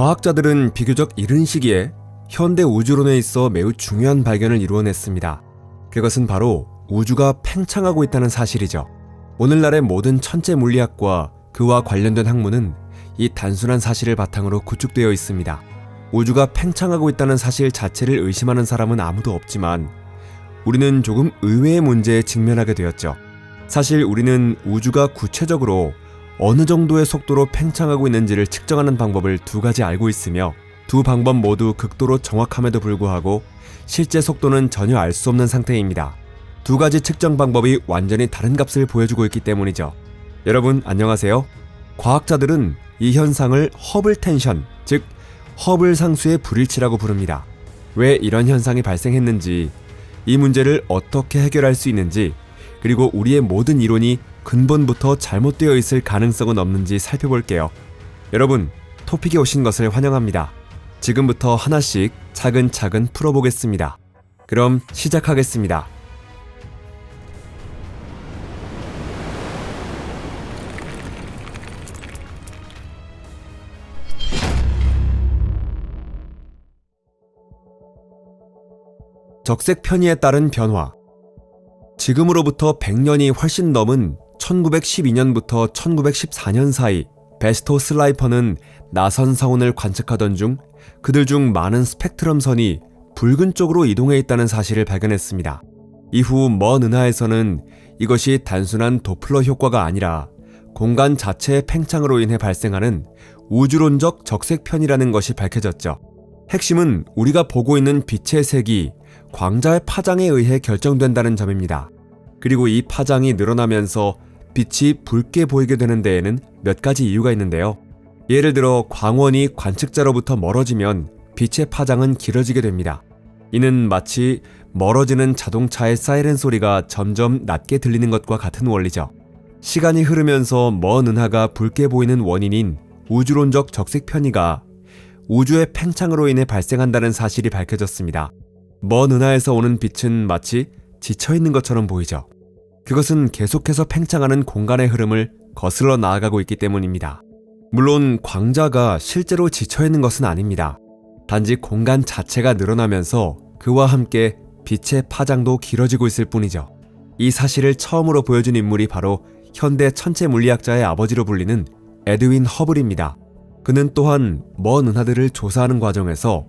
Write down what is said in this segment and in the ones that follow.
과학자들은 비교적 이른 시기에 현대 우주론에 있어 매우 중요한 발견을 이루어냈습니다. 그것은 바로 우주가 팽창하고 있다는 사실이죠. 오늘날의 모든 천체 물리학과 그와 관련된 학문은 이 단순한 사실을 바탕으로 구축되어 있습니다. 우주가 팽창하고 있다는 사실 자체를 의심하는 사람은 아무도 없지만 우리는 조금 의외의 문제에 직면하게 되었죠. 사실 우리는 우주가 구체적으로 어느 정도의 속도로 팽창하고 있는지를 측정하는 방법을 두 가지 알고 있으며 두 방법 모두 극도로 정확함에도 불구하고 실제 속도는 전혀 알 수 없는 상태입니다. 두 가지 측정 방법이 완전히 다른 값을 보여주고 있기 때문이죠. 여러분 안녕하세요. 과학자들은 이 현상을 허블 텐션, 즉 허블 상수의 불일치라고 부릅니다. 왜 이런 현상이 발생했는지, 이 문제를 어떻게 해결할 수 있는지, 그리고 우리의 모든 이론이 근본부터 잘못되어 있을 가능성은 없는지 살펴볼게요. 여러분, 토픽에 오신 것을 환영합니다. 지금부터 하나씩 차근차근 풀어보겠습니다. 그럼 시작하겠습니다. 적색 편의에 따른 변화. 지금으로부터 100년이 훨씬 넘은 1912년부터 1914년 사이 베스토 슬라이퍼는 나선 성운을 관측하던 중 그들 중 많은 스펙트럼 선이 붉은 쪽으로 이동해 있다는 사실을 발견했습니다. 이후 먼 은하에서는 이것이 단순한 도플러 효과가 아니라 공간 자체의 팽창으로 인해 발생하는 우주론적 적색 편이라는 것이 밝혀졌죠. 핵심은 우리가 보고 있는 빛의 색이 광자의 파장에 의해 결정된다는 점입니다. 그리고 이 파장이 늘어나면서 빛이 붉게 보이게 되는 데에는 몇 가지 이유가 있는데요. 예를 들어 광원이 관측자로부터 멀어지면 빛의 파장은 길어지게 됩니다. 이는 마치 멀어지는 자동차의 사이렌 소리가 점점 낮게 들리는 것과 같은 원리죠. 시간이 흐르면서 먼 은하가 붉게 보이는 원인인 우주론적 적색 편이가 우주의 팽창으로 인해 발생한다는 사실이 밝혀졌습니다. 먼 은하에서 오는 빛은 마치 지쳐있는 것처럼 보이죠. 그것은 계속해서 팽창하는 공간의 흐름을 거슬러 나아가고 있기 때문입니다. 물론 광자가 실제로 지쳐있는 것은 아닙니다. 단지 공간 자체가 늘어나면서 그와 함께 빛의 파장도 길어지고 있을 뿐이죠. 이 사실을 처음으로 보여준 인물이 바로 현대 천체 물리학자의 아버지로 불리는 에드윈 허블입니다. 그는 또한 먼 은하들을 조사하는 과정에서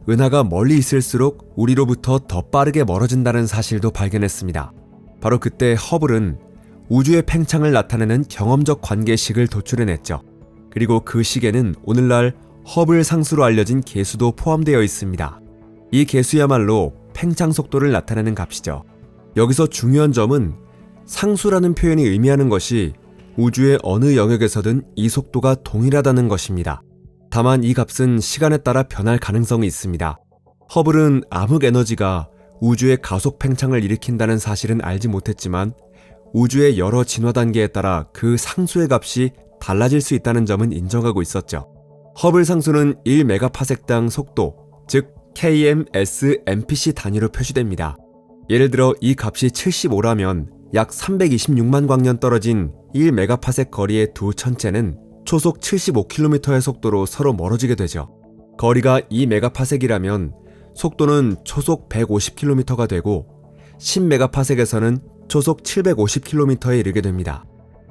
은하가 멀리 있을수록 우리로부터 더 빠르게 멀어진다는 사실도 발견했습니다. 바로 그때 허블은 우주의 팽창을 나타내는 경험적 관계식을 도출해냈죠. 그리고 그 식에는 오늘날 허블 상수로 알려진 계수도 포함되어 있습니다. 이 계수야말로 팽창 속도를 나타내는 값이죠. 여기서 중요한 점은 상수라는 표현이 의미하는 것이 우주의 어느 영역에서든 이 속도가 동일하다는 것입니다. 다만 이 값은 시간에 따라 변할 가능성이 있습니다. 허블은 암흑 에너지가 우주의 가속 팽창을 일으킨다는 사실은 알지 못했지만 우주의 여러 진화 단계에 따라 그 상수의 값이 달라질 수 있다는 점은 인정하고 있었죠. 허블 상수는 1메가파섹당 속도, 즉 kmsmpc 단위로 표시됩니다. 예를 들어 이 값이 75라면 약 326만 광년 떨어진 1메가파섹 거리의 두 천체는 초속 75km의 속도로 서로 멀어지게 되죠. 거리가 2메가파섹이라면 속도는 초속 150km가 되고 10메가파섹에서는 초속 750km에 이르게 됩니다.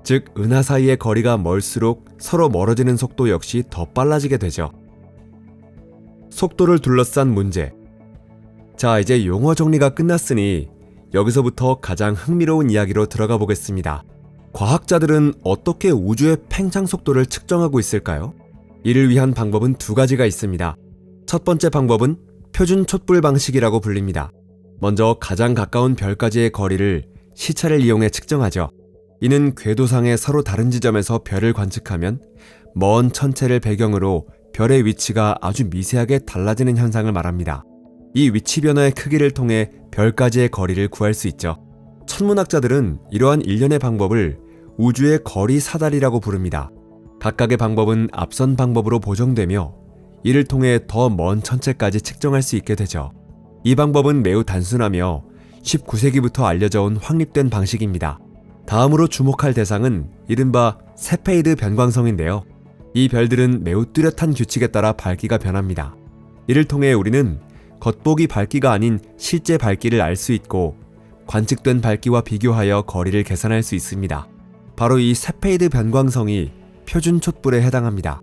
즉 은하 사이의 거리가 멀수록 서로 멀어지는 속도 역시 더 빨라지게 되죠. 속도를 둘러싼 문제. 자, 이제 용어 정리가 끝났으니 여기서부터 가장 흥미로운 이야기로 들어가 보겠습니다. 과학자들은 어떻게 우주의 팽창 속도를 측정하고 있을까요? 이를 위한 방법은 두 가지가 있습니다. 첫 번째 방법은 표준 촛불 방식이라고 불립니다. 먼저 가장 가까운 별까지의 거리를 시차를 이용해 측정하죠. 이는 궤도상의 서로 다른 지점에서 별을 관측하면 먼 천체를 배경으로 별의 위치가 아주 미세하게 달라지는 현상을 말합니다. 이 위치 변화의 크기를 통해 별까지의 거리를 구할 수 있죠. 천문학자들은 이러한 일련의 방법을 우주의 거리 사다리라고 부릅니다. 각각의 방법은 앞선 방법으로 보정되며 이를 통해 더 먼 천체까지 측정할 수 있게 되죠. 이 방법은 매우 단순하며 19세기부터 알려져 온 확립된 방식입니다. 다음으로 주목할 대상은 이른바 세페이드 변광성인데요. 이 별들은 매우 뚜렷한 규칙에 따라 밝기가 변합니다. 이를 통해 우리는 겉보기 밝기가 아닌 실제 밝기를 알 수 있고 관측된 밝기와 비교하여 거리를 계산할 수 있습니다. 바로 이 세페이드 변광성이 표준 촛불에 해당합니다.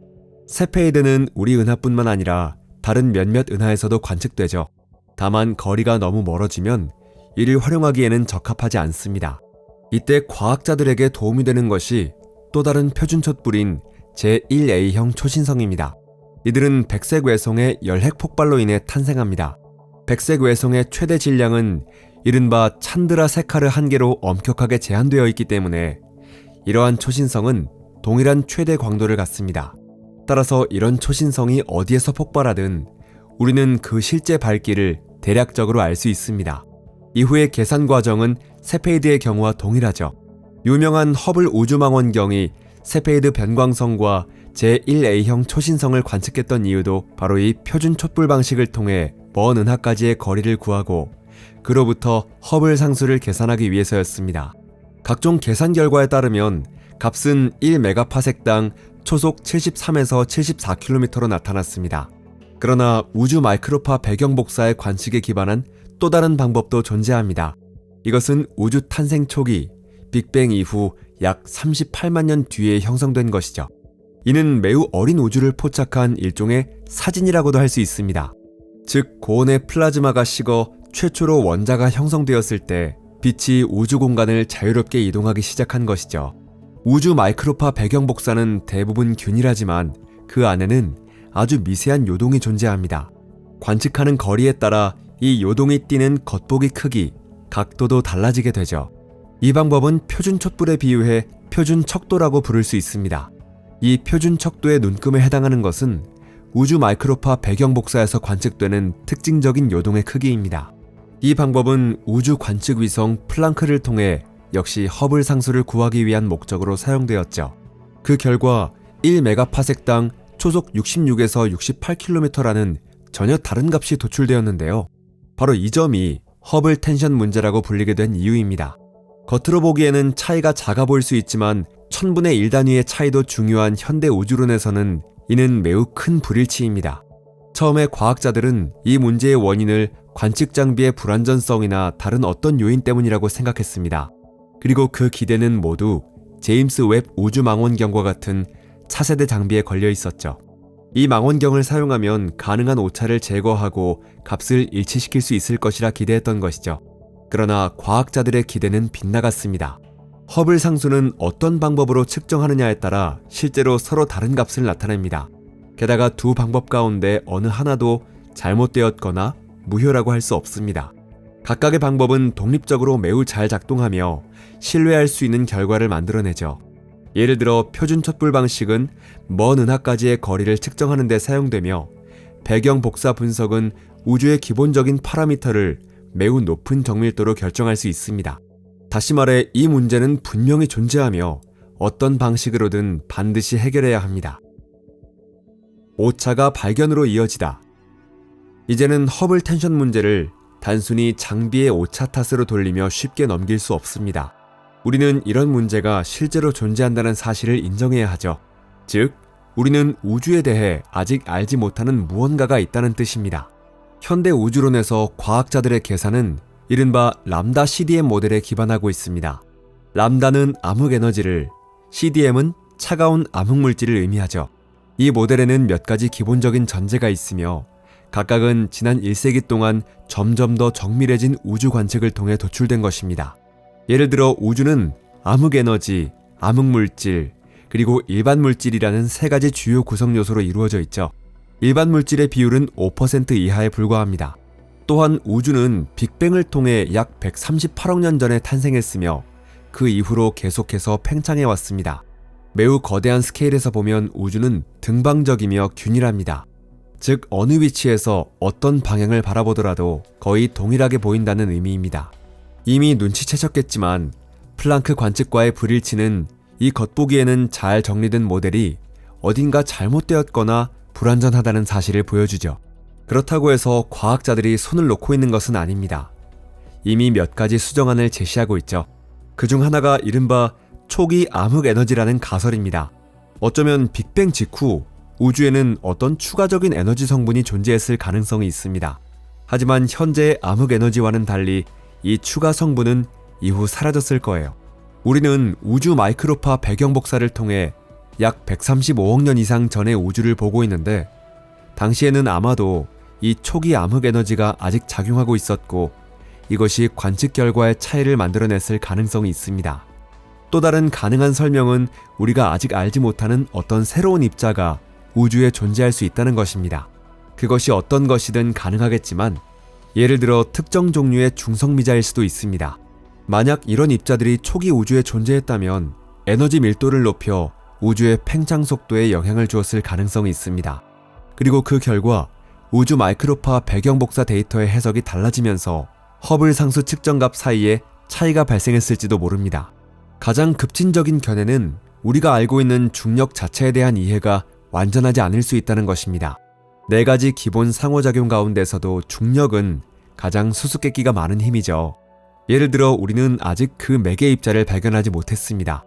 세페이드는 우리 은하뿐만 아니라 다른 몇몇 은하에서도 관측되죠. 다만 거리가 너무 멀어지면 이를 활용하기에는 적합하지 않습니다. 이때 과학자들에게 도움이 되는 것이 또 다른 표준 촛불인 제1A형 초신성입니다. 이들은 백색 외성의 열핵 폭발로 인해 탄생합니다. 백색 외성의 최대 질량은 이른바 찬드라 세카르 한계로 엄격하게 제한되어 있기 때문에 이러한 초신성은 동일한 최대 광도를 갖습니다. 따라서 이런 초신성이 어디에서 폭발하든 우리는 그 실제 밝기를 대략적으로 알 수 있습니다. 이후의 계산 과정은 세페이드의 경우와 동일하죠. 유명한 허블 우주망원경이 세페이드 변광성과 제1A형 초신성을 관측했던 이유도 바로 이 표준 촛불 방식을 통해 먼 은하까지의 거리를 구하고 그로부터 허블 상수를 계산하기 위해서였습니다. 각종 계산 결과에 따르면 값은 1메가파섹당 초속 73에서 74km로 나타났습니다. 그러나 우주 마이크로파 배경 복사의 관측에 기반한 또 다른 방법도 존재합니다. 이것은 우주 탄생 초기, 빅뱅 이후 약 38만 년 뒤에 형성된 것이죠. 이는 매우 어린 우주를 포착한 일종의 사진이라고도 할 수 있습니다. 즉, 고온의 플라즈마가 식어 최초로 원자가 형성되었을 때 빛이 우주 공간을 자유롭게 이동하기 시작한 것이죠. 우주 마이크로파 배경 복사는 대부분 균일하지만 그 안에는 아주 미세한 요동이 존재합니다. 관측하는 거리에 따라 이 요동이 띄는 겉보기 크기, 각도도 달라지게 되죠. 이 방법은 표준 촛불에 비유해 표준 척도라고 부를 수 있습니다. 이 표준 척도의 눈금에 해당하는 것은 우주 마이크로파 배경 복사에서 관측되는 특징적인 요동의 크기입니다. 이 방법은 우주 관측 위성 플랑크를 통해 역시 허블 상수를 구하기 위한 목적으로 사용되었죠. 그 결과 1메가파섹당 초속 66에서 68km라는 전혀 다른 값이 도출되었는데요. 바로 이 점이 허블 텐션 문제라고 불리게 된 이유입니다. 겉으로 보기에는 차이가 작아 보일 수 있지만 1000분의 1 단위의 차이도 중요한 현대 우주론에서는 이는 매우 큰 불일치입니다. 처음에 과학자들은 이 문제의 원인을 관측 장비의 불완전성이나 다른 어떤 요인 때문이라고 생각했습니다. 그리고 그 기대는 모두 제임스 웹 우주 망원경과 같은 차세대 장비에 걸려 있었죠. 이 망원경을 사용하면 가능한 오차를 제거하고 값을 일치시킬 수 있을 것이라 기대했던 것이죠. 그러나 과학자들의 기대는 빗나갔습니다. 허블 상수는 어떤 방법으로 측정하느냐에 따라 실제로 서로 다른 값을 나타냅니다. 게다가 두 방법 가운데 어느 하나도 잘못되었거나 무효라고 할 수 없습니다. 각각의 방법은 독립적으로 매우 잘 작동하며 신뢰할 수 있는 결과를 만들어내죠. 예를 들어 표준 촛불 방식은 먼 은하까지의 거리를 측정하는 데 사용되며 배경 복사 분석은 우주의 기본적인 파라미터를 매우 높은 정밀도로 결정할 수 있습니다. 다시 말해 이 문제는 분명히 존재하며 어떤 방식으로든 반드시 해결해야 합니다. 오차가 발견으로 이어지다. 이제는 허블 텐션 문제를 단순히 장비의 오차 탓으로 돌리며 쉽게 넘길 수 없습니다. 우리는 이런 문제가 실제로 존재한다는 사실을 인정해야 하죠. 즉, 우리는 우주에 대해 아직 알지 못하는 무언가가 있다는 뜻입니다. 현대 우주론에서 과학자들의 계산은 이른바 람다 CDM 모델에 기반하고 있습니다. 람다는 암흑 에너지를, CDM은 차가운 암흑 물질을 의미하죠. 이 모델에는 몇 가지 기본적인 전제가 있으며 각각은 지난 1세기 동안 점점 더 정밀해진 우주 관측을 통해 도출된 것입니다. 예를 들어 우주는 암흑 에너지, 암흑 물질, 그리고 일반 물질이라는 세 가지 주요 구성 요소로 이루어져 있죠. 일반 물질의 비율은 5% 이하에 불과합니다. 또한 우주는 빅뱅을 통해 약 138억 년 전에 탄생했으며 그 이후로 계속해서 팽창해 왔습니다. 매우 거대한 스케일에서 보면 우주는 등방적이며 균일합니다. 즉 어느 위치에서 어떤 방향을 바라보더라도 거의 동일하게 보인다는 의미입니다. 이미 눈치채셨겠지만 플랑크 관측과의 불일치는 이 겉보기에는 잘 정리된 모델이 어딘가 잘못되었거나 불완전하다는 사실을 보여주죠. 그렇다고 해서 과학자들이 손을 놓고 있는 것은 아닙니다. 이미 몇 가지 수정안을 제시하고 있죠. 그중 하나가 이른바 초기 암흑 에너지라는 가설입니다. 어쩌면 빅뱅 직후 우주에는 어떤 추가적인 에너지 성분이 존재했을 가능성이 있습니다. 하지만 현재의 암흑에너지와는 달리 이 추가 성분은 이후 사라졌을 거예요. 우리는 우주 마이크로파 배경 복사를 통해 약 135억 년 이상 전의 우주를 보고 있는데, 당시에는 아마도 이 초기 암흑에너지가 아직 작용하고 있었고 이것이 관측 결과의 차이를 만들어냈을 가능성이 있습니다. 또 다른 가능한 설명은 우리가 아직 알지 못하는 어떤 새로운 입자가 우주에 존재할 수 있다는 것입니다. 그것이 어떤 것이든 가능하겠지만, 예를 들어 특정 종류의 중성미자일 수도 있습니다. 만약 이런 입자들이 초기 우주에 존재했다면 에너지 밀도를 높여 우주의 팽창 속도에 영향을 주었을 가능성이 있습니다. 그리고 그 결과 우주 마이크로파 배경 복사 데이터의 해석이 달라지면서 허블 상수 측정값 사이에 차이가 발생했을지도 모릅니다. 가장 급진적인 견해는 우리가 알고 있는 중력 자체에 대한 이해가 완전하지 않을 수 있다는 것입니다. 4가지 기본 상호작용 가운데서도 중력은 가장 수수께끼가 많은 힘이죠. 예를 들어 우리는 아직 그 매개 입자를 발견하지 못했습니다.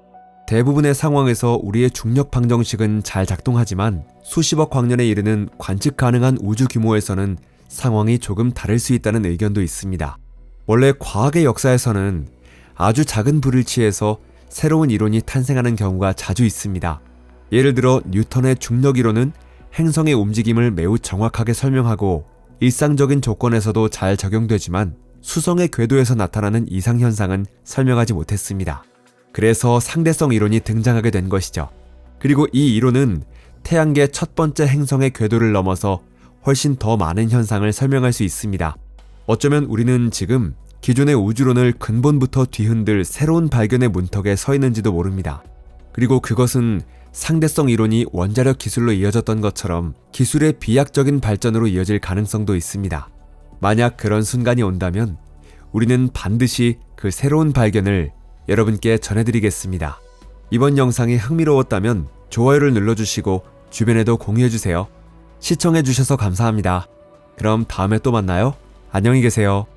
대부분의 상황에서 우리의 중력 방정식은 잘 작동하지만 수십억 광년에 이르는 관측 가능한 우주 규모에서는 상황이 조금 다를 수 있다는 의견도 있습니다. 원래 과학의 역사에서는 아주 작은 불일치에서 새로운 이론이 탄생하는 경우가 자주 있습니다. 예를 들어 뉴턴의 중력 이론은 행성의 움직임을 매우 정확하게 설명하고 일상적인 조건에서도 잘 적용되지만 수성의 궤도에서 나타나는 이상현상은 설명하지 못했습니다. 그래서 상대성 이론이 등장하게 된 것이죠. 그리고 이 이론은 태양계 첫 번째 행성의 궤도를 넘어서 훨씬 더 많은 현상을 설명할 수 있습니다. 어쩌면 우리는 지금 기존의 우주론을 근본부터 뒤흔들 새로운 발견의 문턱에 서 있는지도 모릅니다. 그리고 그것은 상대성 이론이 원자력 기술로 이어졌던 것처럼 기술의 비약적인 발전으로 이어질 가능성도 있습니다. 만약 그런 순간이 온다면 우리는 반드시 그 새로운 발견을 여러분께 전해드리겠습니다. 이번 영상이 흥미로웠다면 좋아요를 눌러주시고 주변에도 공유해주세요. 시청해주셔서 감사합니다. 그럼 다음에 또 만나요. 안녕히 계세요.